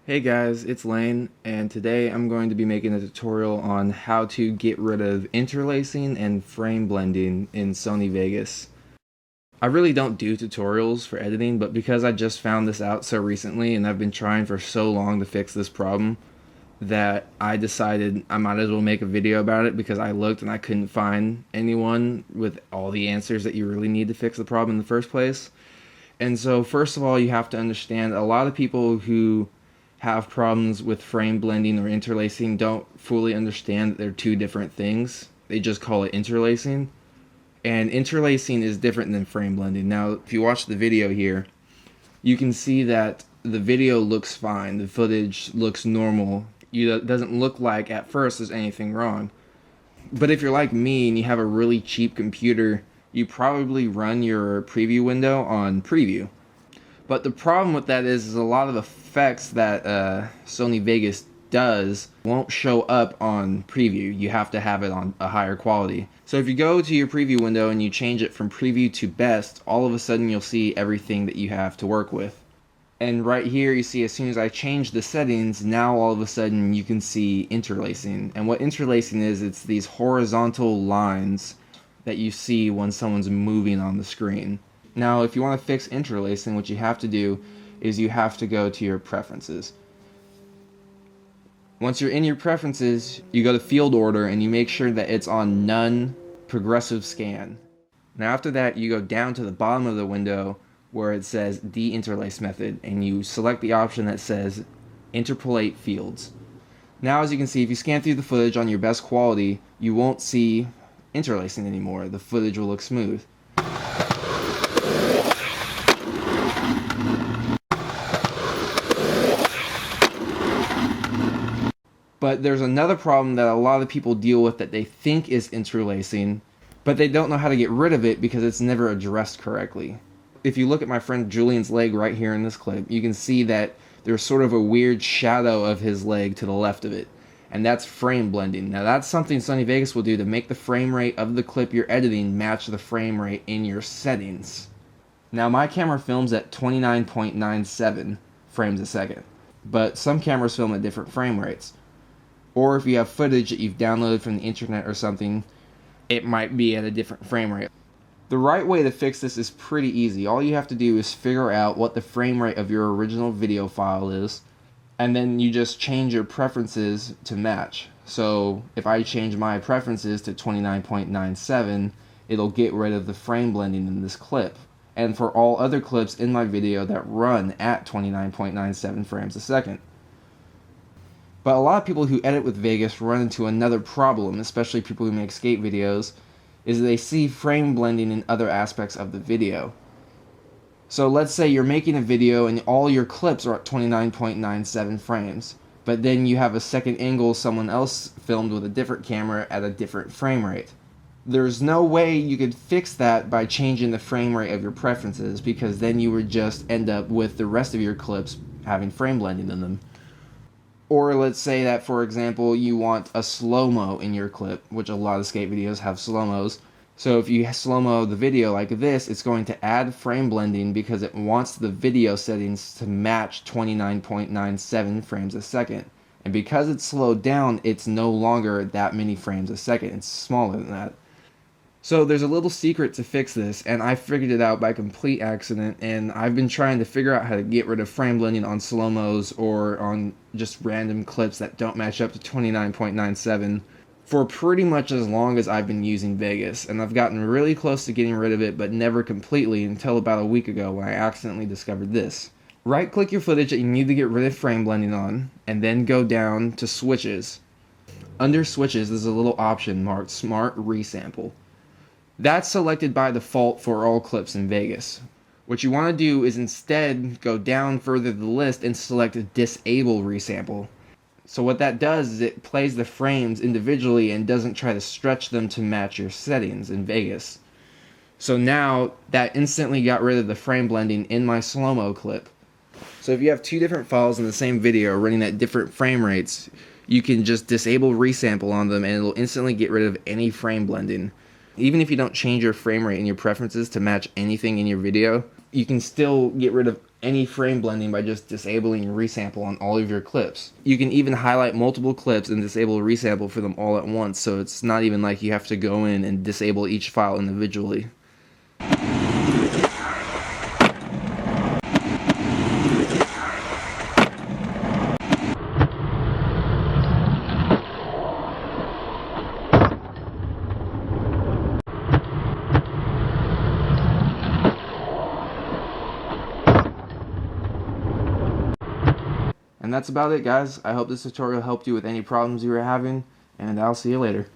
Hey guys, it's Lane, and today I'm going to be making a tutorial on how to get rid of interlacing and frame blending in Sony Vegas. I really don't do tutorials for editing, but because I just found this out so recently and I've been trying for so long to fix this problem, that I decided I might as well make a video about it because I looked and I couldn't find anyone with all the answers that you really need to fix the problem in the first place. And so first of all, you have to understand a lot of people who have problems with frame blending or interlacing don't fully understand that they're two different things. They just call it interlacing. And interlacing is different than frame blending. Now, if you watch the video here, you can see that the video looks fine. The footage looks normal. It doesn't look like at first there's anything wrong. But if you're like me and you have a really cheap computer, you probably run your preview window on preview. But the problem with that is a lot of the effects that Sony Vegas does won't show up on preview. You have to have it on a higher quality. So if you go to your preview window and you change it from preview to best, all of a sudden you'll see everything that you have to work with. And right here you see as soon as I change the settings, now all of a sudden you can see interlacing. And what interlacing is, it's these horizontal lines that you see when someone's moving on the screen. Now, if you want to fix interlacing, what you have to do is you have to go to your preferences. Once you're in your preferences, you go to field order and you make sure that it's on none progressive scan. Now after that, you go down to the bottom of the window where it says deinterlace method and you select the option that says interpolate fields. Now as you can see, if you scan through the footage on your best quality, you won't see interlacing anymore. The footage will look smooth. But there's another problem that a lot of people deal with that they think is interlacing, but they don't know how to get rid of it because it's never addressed correctly. If you look at my friend Julian's leg right here in this clip, you can see that there's sort of a weird shadow of his leg to the left of it, and that's frame blending. Now that's something Sony Vegas will do to make the frame rate of the clip you're editing match the frame rate in your settings. Now my camera films at 29.97 frames a second, but some cameras film at different frame rates. Or if you have footage that you've downloaded from the internet or something, it might be at a different frame rate. The right way to fix this is pretty easy. All you have to do is figure out what the frame rate of your original video file is, and then you just change your preferences to match. So if I change my preferences to 29.97, it'll get rid of the frame blending in this clip. And for all other clips in my video that run at 29.97 frames a second. But a lot of people who edit with Vegas run into another problem, especially people who make skate videos, is they see frame blending in other aspects of the video. So let's say you're making a video and all your clips are at 29.97 frames, but then you have a second angle someone else filmed with a different camera at a different frame rate. There's no way you could fix that by changing the frame rate of your preferences, because then you would just end up with the rest of your clips having frame blending in them. Or let's say that, for example, you want a slow-mo in your clip, which a lot of skate videos have slow-mos. So if you slow-mo the video like this, it's going to add frame blending because it wants the video settings to match 29.97 frames a second. And because it's slowed down, it's no longer that many frames a second. It's smaller than that. So there's a little secret to fix this, and I figured it out by complete accident, and I've been trying to figure out how to get rid of frame blending on slow-mos or on just random clips that don't match up to 29.97 for pretty much as long as I've been using Vegas, and I've gotten really close to getting rid of it, but never completely until about a week ago when I accidentally discovered this. Right-click your footage that you need to get rid of frame blending on, and then go down to Switches. Under Switches, there's a little option marked Smart Resample. That's selected by default for all clips in Vegas. What you want to do is instead go down further the list and select Disable Resample. So what that does is it plays the frames individually and doesn't try to stretch them to match your settings in Vegas. So now that instantly got rid of the frame blending in my slow-mo clip. So if you have two different files in the same video running at different frame rates, you can just disable resample on them and it'll instantly get rid of any frame blending. Even if you don't change your frame rate in your preferences to match anything in your video, you can still get rid of any frame blending by just disabling resample on all of your clips. You can even highlight multiple clips and disable resample for them all at once, so it's not even like you have to go in and disable each file individually. And that's about it, guys. I hope this tutorial helped you with any problems you were having, and I'll see you later.